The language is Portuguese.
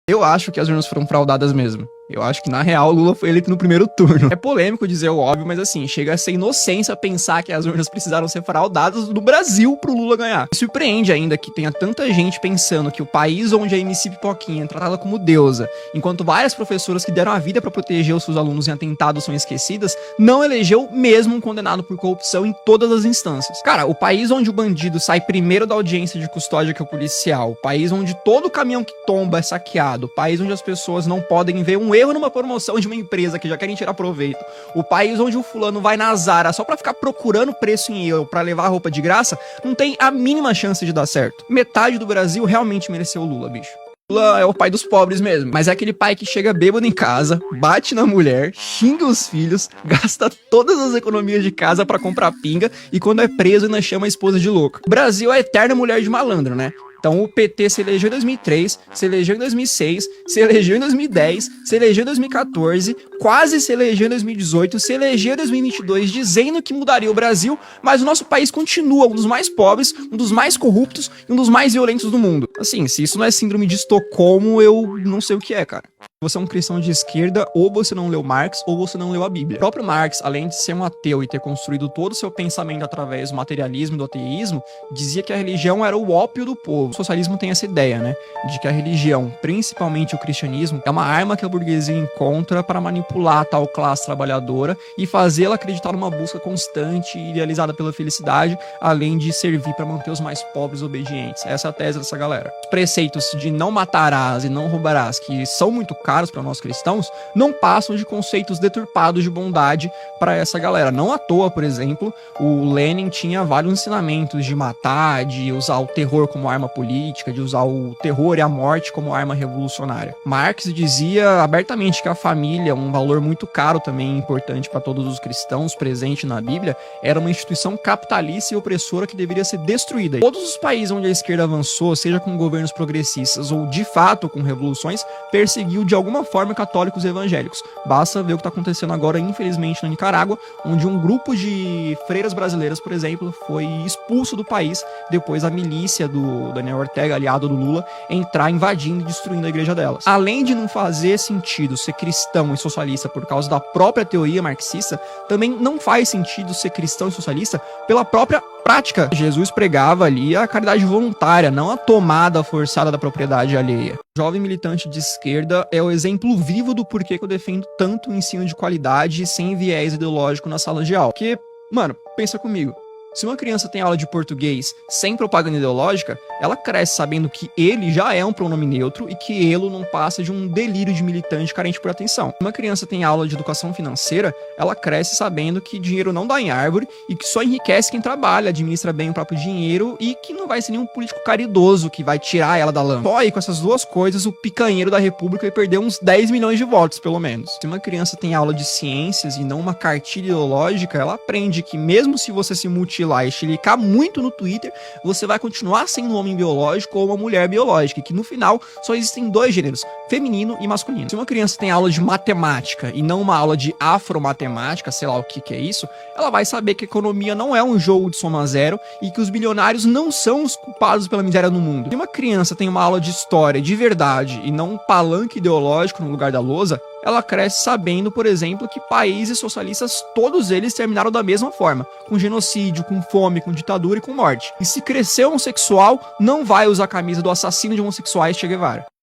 Eu acho que as urnas foram fraudadas mesmo. Eu acho que, na real, o Lula foi eleito no primeiro turno. É polêmico dizer o óbvio, mas assim, chega a ser inocência pensar que as urnas precisaram ser fraudadas no Brasil pro Lula ganhar. Me surpreende ainda que tenha tanta gente pensando que o país onde a MC Pipoquinha é tratada como deusa, enquanto várias professoras que deram a vida pra proteger os seus alunos em atentados são esquecidas, não elegeu mesmo um condenado por corrupção em todas as instâncias. Cara, o país onde o bandido sai primeiro da audiência de custódia que é o policial, o país onde todo caminhão que tomba é saqueado, o país onde as pessoas não podem ver um erro numa promoção de uma empresa que já querem tirar proveito, o país onde o fulano vai na Zara só pra ficar procurando preço em euro pra levar a roupa de graça, não tem a mínima chance de dar certo. Metade do Brasil realmente mereceu o Lula, bicho. Lula é o pai dos pobres mesmo, mas é aquele pai que chega bêbado em casa, bate na mulher, xinga os filhos, gasta todas as economias de casa pra comprar pinga e quando é preso ainda chama a esposa de louca. O Brasil é a eterna mulher de malandro, né? Então o PT se elegeu em 2003, se elegeu em 2006, se elegeu em 2010, se elegeu em 2014, quase se elegeu em 2018, se elegeu em 2022 dizendo que mudaria o Brasil, mas o nosso país continua um dos mais pobres, um dos mais corruptos e um dos mais violentos do mundo. Assim, se isso não é síndrome de Estocolmo, eu não sei o que é, cara. Você é um cristão de esquerda, ou você não leu Marx, ou você não leu a Bíblia. O próprio Marx, além de ser um ateu e ter construído todo o seu pensamento através do materialismo e do ateísmo, dizia que a religião era o ópio do povo. O socialismo tem essa ideia, né, de que a religião, principalmente o cristianismo, é uma arma que a burguesia encontra para manipular a tal classe trabalhadora e fazê-la acreditar numa busca constante e idealizada pela felicidade, além de servir para manter os mais pobres obedientes. Essa é a tese dessa galera. Os preceitos de não matarás e não roubarás, que são muito caros para nós cristãos, não passam de conceitos deturpados de bondade para essa galera. Não à toa, por exemplo, o Lenin tinha vários ensinamentos de matar, de usar o terror como arma política, de usar o terror e a morte como arma revolucionária. Marx dizia abertamente que a família, um valor muito caro também importante para todos os cristãos presente na Bíblia, era uma instituição capitalista e opressora que deveria ser destruída. Todos os países onde a esquerda avançou, seja com governos progressistas ou de fato com revoluções, perseguiu de alguma forma católicos e evangélicos. Basta ver o que está acontecendo agora, infelizmente, na Nicarágua, onde um grupo de freiras brasileiras, por exemplo, foi expulso do país depois da milícia do Daniel Ortega, aliado do Lula, entrar invadindo e destruindo a igreja delas. Além de não fazer sentido ser cristão e socialista por causa da própria teoria marxista, também não faz sentido ser cristão e socialista pela própria prática. Jesus pregava ali a caridade voluntária, não a tomada forçada da propriedade alheia. Jovem militante de esquerda é o exemplo vivo do porquê que eu defendo tanto o ensino de qualidade sem viés ideológico na sala de aula. Porque, mano, pensa comigo. Se uma criança tem aula de português sem propaganda ideológica, ela cresce sabendo que ele já é um pronome neutro e que ele não passa de um delírio de militante carente por atenção. Se uma criança tem aula de educação financeira, ela cresce sabendo que dinheiro não dá em árvore e que só enriquece quem trabalha, administra bem o próprio dinheiro e que não vai ser nenhum político caridoso que vai tirar ela da lama. Só aí com essas duas coisas, o picanheiro da república vai perder uns 10 milhões de votos, pelo menos. Se uma criança tem aula de ciências e não uma cartilha ideológica, ela aprende que mesmo se você se mutilar e chilicar muito no Twitter, você vai continuar sendo um homem biológico ou uma mulher biológica, e que no final só existem dois gêneros, feminino e masculino. Se uma criança tem aula de matemática e não uma aula de afromatemática, sei lá o que é isso, ela vai saber que a economia não é um jogo de soma zero e que os bilionários não são os culpados pela miséria no mundo. Se uma criança tem uma aula de história de verdade e não um palanque ideológico no lugar da lousa, ela cresce sabendo, por exemplo, que países socialistas, todos eles terminaram da mesma forma, com genocídio, com fome, com ditadura e com morte. E se crescer homossexual, não vai usar a camisa do assassino de homossexuais Che Guevara.